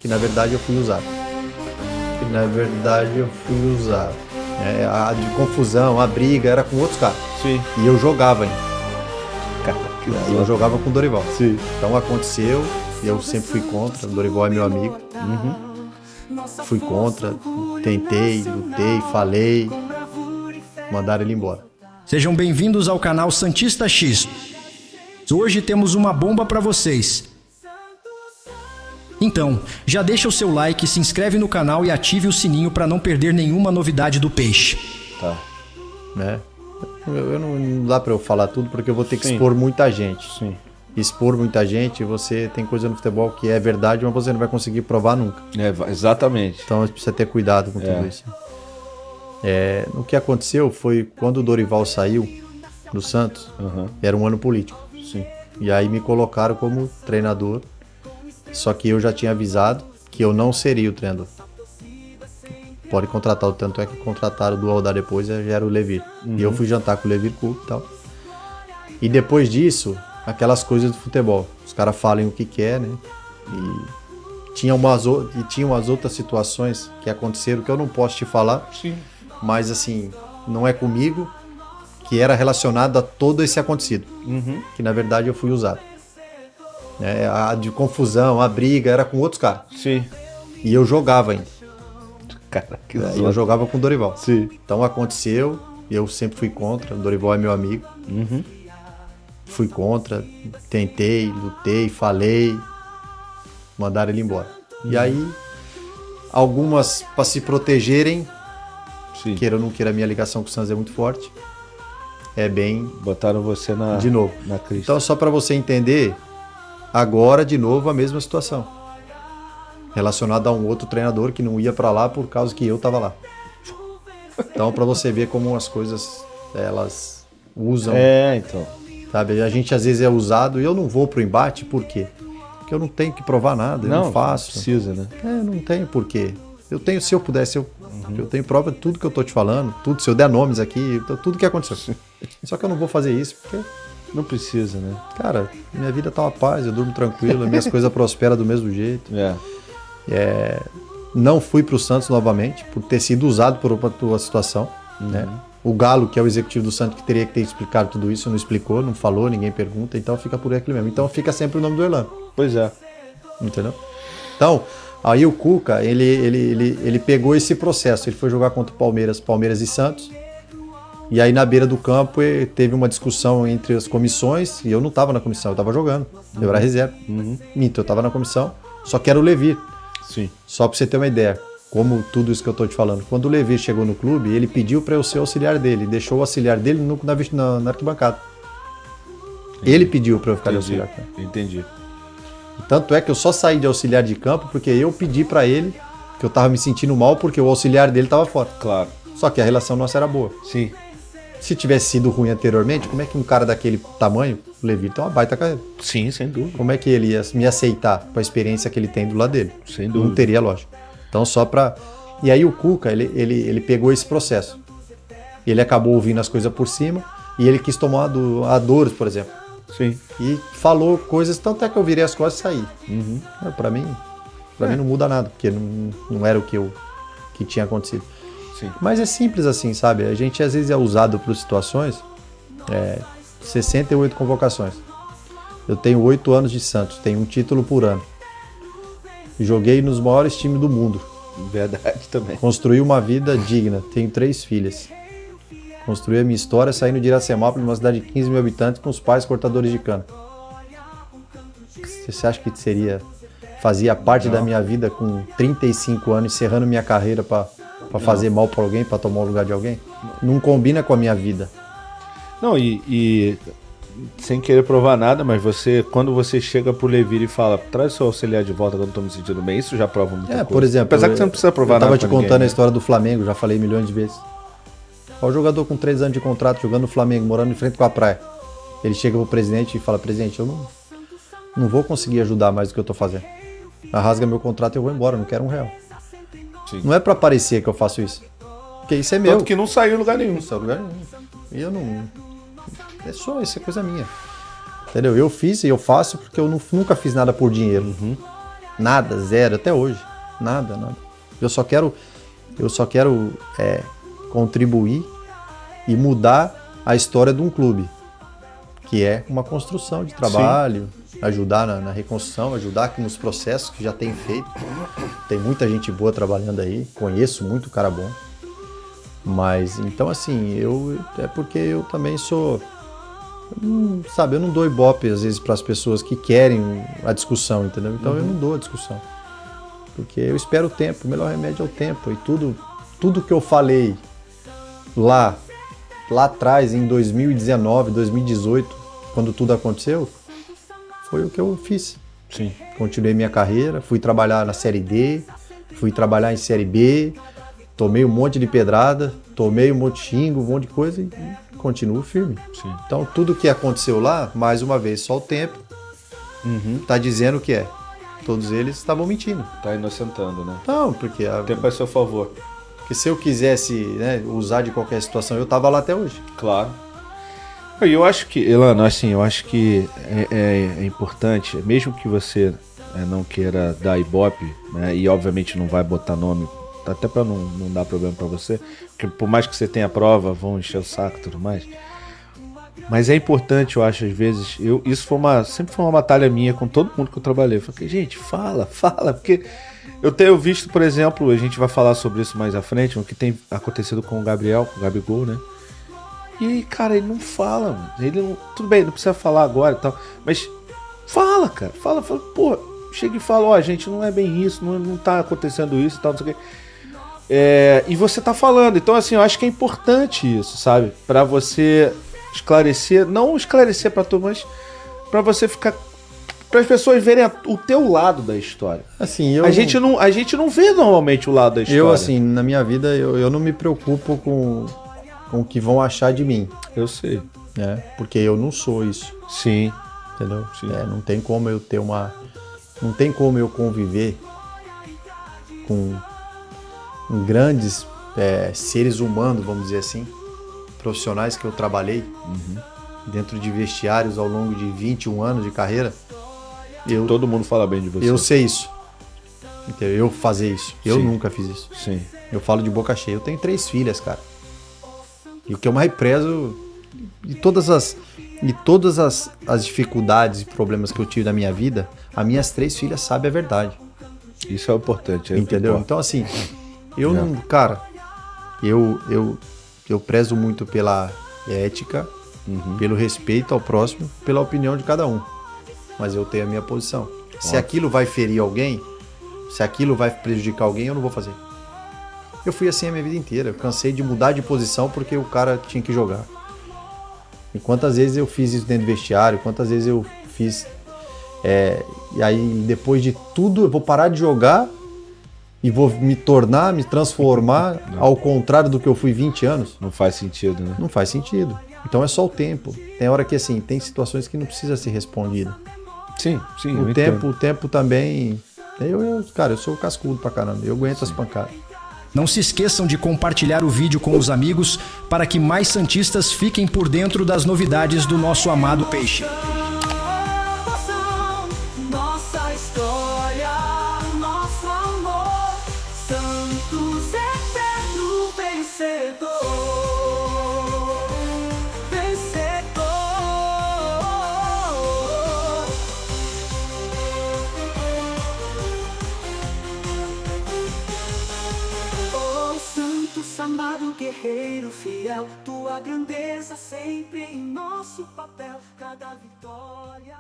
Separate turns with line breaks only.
que na verdade eu fui usado. A de confusão, a briga era com outros caras.
Sim.
E eu jogava ainda.
Cara, que
Eu jogava com o Dorival.
Sim.
Então aconteceu, e eu sempre fui contra. O Dorival é meu amigo. Fui contra, tentei, lutei, falei. Mandaram ele embora.
Sejam bem-vindos ao canal Santista X. Hoje temos uma bomba para vocês. Então, já deixa o seu like, se inscreve no canal e ative o sininho para não perder nenhuma novidade do peixe.
Tá.
Né? Eu não dá para eu falar tudo porque eu vou ter que
Sim.
expor muita gente.
Sim.
Expor muita gente, você tem coisa no futebol que é verdade, mas você não vai conseguir provar nunca.
Exatamente.
Então você precisa ter cuidado com tudo isso. O que aconteceu foi quando o Dorival saiu do Santos, era um ano político.
Sim.
E aí me colocaram como treinador, só que eu já tinha avisado que eu não seria o treinador. Pode contratar, tanto é que contrataram do Aldar depois, já era o Levir. E eu fui jantar com o Levir Coupe e tal. E depois disso, aquelas coisas do futebol. Os caras falam o que quer, né? E tinha umas outras situações que aconteceram que eu não posso te falar.
Sim.
Mas assim, não é comigo, que era relacionado a todo esse acontecido. Que na verdade eu fui usado. A de confusão, a briga, era com outros caras.
Sim.
E eu jogava ainda.
Cara, que
Eu jogava com o Dorival.
Sim.
Então aconteceu, eu sempre fui contra, o Dorival é meu amigo. Fui contra, tentei, lutei, falei, mandaram ele embora. E aí, algumas para se protegerem,
Sim.
queira ou não queira, a minha ligação com o Santos é muito forte. É bem...
Botaram você
de novo.
na crista.
Então, só para você entender, agora de novo a mesma situação. Relacionado a um outro treinador que não ia para lá por causa que eu tava lá. Então, para você ver como as coisas, elas usam...
Então.
Sabe? A gente às vezes é usado e eu não vou pro embate, por quê? Porque eu não tenho que provar nada, eu não faço.
Precisa, né?
Não tenho porquê. Eu tenho, se eu pudesse, eu tenho prova de tudo que eu tô te falando, tudo, se eu der nomes aqui, tudo que aconteceu. Só que eu não vou fazer isso, porque,
Não precisa, né?
cara, minha vida tá uma paz, eu durmo tranquilo, minhas coisas prosperam do mesmo jeito. Não fui pro Santos novamente, por ter sido usado por uma situação, né? O Galo, que é o executivo do Santos, que teria que ter explicado tudo isso, não explicou, não falou, ninguém pergunta, então fica por aquilo mesmo. Então fica sempre o nome do Erlan.
Pois é.
Entendeu? Então, aí o Cuca, ele pegou esse processo, ele foi jogar contra o Palmeiras e Santos, e aí na beira do campo teve uma discussão entre as comissões, e eu não estava na comissão, eu estava jogando, eu era reserva. Minto, eu estava na comissão, só que era o Levir.
Sim.
Só para você ter uma ideia, como tudo isso que eu tô te falando. Quando o Levir chegou no clube, ele pediu para eu ser auxiliar dele, deixou o auxiliar dele na arquibancada. Ele pediu para eu ficar de auxiliar.
Entendi.
Tanto é que eu só saí de auxiliar de campo porque eu pedi para ele, que eu tava me sentindo mal porque o auxiliar dele tava fora.
Claro.
Só que a relação nossa era boa.
Sim.
Se tivesse sido ruim anteriormente, como é que um cara daquele tamanho, o Levir, tem uma baita carreira?
Sim, sem dúvida.
Como é que ele ia me aceitar com a experiência que ele tem do lado dele?
Sem dúvida.
Não teria lógica. Então só pra... E aí o Cuca, ele pegou esse processo. Ele acabou ouvindo as coisas por cima e ele quis tomar a Douros, por exemplo.
Sim.
E falou coisas, tanto é que eu virei as costas e saí. Pra mim não muda nada, porque não era o que tinha acontecido.
Sim.
Mas é simples assim, sabe? A gente às vezes é usado por situações, 68 convocações. Eu tenho 8 anos de Santos, tenho um título por ano. Joguei nos maiores times do mundo.
Verdade também.
Construí uma vida digna, tenho 3 filhas. Construí a minha história saindo de Iracemápolis, uma cidade de 15 mil habitantes, com os pais cortadores de cana. Você acha que fazia parte da minha vida com 35 anos, encerrando minha carreira para fazer mal para alguém, para tomar o lugar de alguém? Não combina com a minha vida.
Não, e sem querer provar nada, mas quando você chega pro Levir e fala, traz seu auxiliar de volta quando eu tô me sentindo bem, isso já prova muita coisa.
Por exemplo,
apesar que você não precisa provar nada.
Eu tava te contando
ninguém,
a história do Flamengo, já falei milhões de vezes. Olha o jogador com 3 anos de contrato, jogando no Flamengo, morando em frente com a praia. Ele chega pro presidente e fala, presidente, eu não vou conseguir ajudar mais do que eu tô fazendo. Rasga meu contrato e eu vou embora, não quero R$1.
Sim.
Não é pra parecer que eu faço isso. Porque isso é meu.
Tanto que não saiu em lugar nenhum.
Não saiu em lugar nenhum. E eu não... isso é coisa minha. Entendeu? Eu fiz e eu faço porque eu nunca fiz nada por dinheiro. Nada, zero, até hoje. Nada. Eu só quero contribuir e mudar a história de um clube, que é uma construção de trabalho, ajudar na reconstrução, ajudar aqui nos processos que já tem feito. Tem muita gente boa trabalhando aí, conheço muito cara bom. Mas, então assim, é porque eu também sou... Sabe, eu não dou ibope às vezes para as pessoas que querem a discussão, entendeu? Então eu não dou a discussão. Porque eu espero o tempo, o melhor remédio é o tempo. E tudo que eu falei lá atrás, em 2019, 2018, quando tudo aconteceu, foi o que eu fiz.
Sim.
Continuei minha carreira, fui trabalhar na Série D, fui trabalhar em Série B, tomei um monte de pedrada, tomei um monte de xingo, um monte de coisa e continuo firme.
Sim.
Então tudo que aconteceu lá, mais uma vez, só o tempo tá dizendo o que é. Todos eles estavam mentindo.
Tá inocentando, né?
Não, porque
O tempo é a seu favor.
Porque se eu quisesse, né, usar de qualquer situação, eu tava lá até hoje.
Claro. E eu acho que, Elano, assim, eu acho que é importante, mesmo que você não queira dar ibope, né, e obviamente não vai botar nome, até pra não dar problema pra você, porque por mais que você tenha prova, vão encher o saco e tudo mais. Mas é importante, eu acho, às vezes, sempre foi uma batalha minha com todo mundo que eu trabalhei. Eu falei, gente, fala, porque eu tenho visto, por exemplo, a gente vai falar sobre isso mais à frente, o que tem acontecido com o Gabriel, com o Gabigol, né? E, cara, ele não fala, mano. Ele não, tudo bem, não precisa falar agora e tal, mas fala, cara, fala, pô, chega e fala, ó, gente, não é bem isso, não tá acontecendo isso e tal, não sei o quê. E você tá falando, então assim, eu acho que é importante isso, sabe? Pra você esclarecer, não esclarecer pra tu, mas pra você ficar, para as pessoas verem o teu lado da história.
Assim,
a gente não vê normalmente o lado da história.
Eu, assim, na minha vida, eu não me preocupo com o que vão achar de mim.
Eu sei.
Né? Porque eu não sou isso.
Sim.
Entendeu?
Sim.
Não tem como eu ter não tem como eu conviver com grandes seres humanos, vamos dizer assim, profissionais que eu trabalhei dentro de vestiários ao longo de 21 anos de carreira.
Todo mundo fala bem de você.
Eu sei isso. Entendeu? Eu fazer isso. Eu
Sim.
nunca fiz isso.
Sim.
Eu falo de boca cheia. Eu tenho 3 filhas, cara. E o que eu mais prezo... E todas as dificuldades e problemas que eu tive na minha vida, as minhas 3 filhas sabem a verdade.
Isso é importante.
Entendeu? Então, assim, eu não... Cara, eu prezo muito pela ética, pelo respeito ao próximo, pela opinião de cada um. Mas eu tenho a minha posição. Se aquilo vai ferir alguém, se aquilo vai prejudicar alguém, eu não vou fazer. Eu fui assim a minha vida inteira. Eu cansei de mudar de posição porque o cara tinha que jogar. E quantas vezes eu fiz isso dentro do vestiário, quantas vezes eu fiz... e aí, depois de tudo, eu vou parar de jogar e vou me transformar ao contrário do que eu fui 20 anos.
Não faz sentido, né?
Não faz sentido. Então é só o tempo. Tem hora que, assim, tem situações que não precisa ser respondida.
Sim.
O tempo também... Cara, eu sou cascudo pra caramba. Eu aguento as pancadas.
Não se esqueçam de compartilhar o vídeo com os amigos para que mais santistas fiquem por dentro das novidades do nosso amado peixe.
Nossa história, nosso amor, Santos eterno vencedor. Amado guerreiro fiel, tua grandeza sempre em nosso papel, cada vitória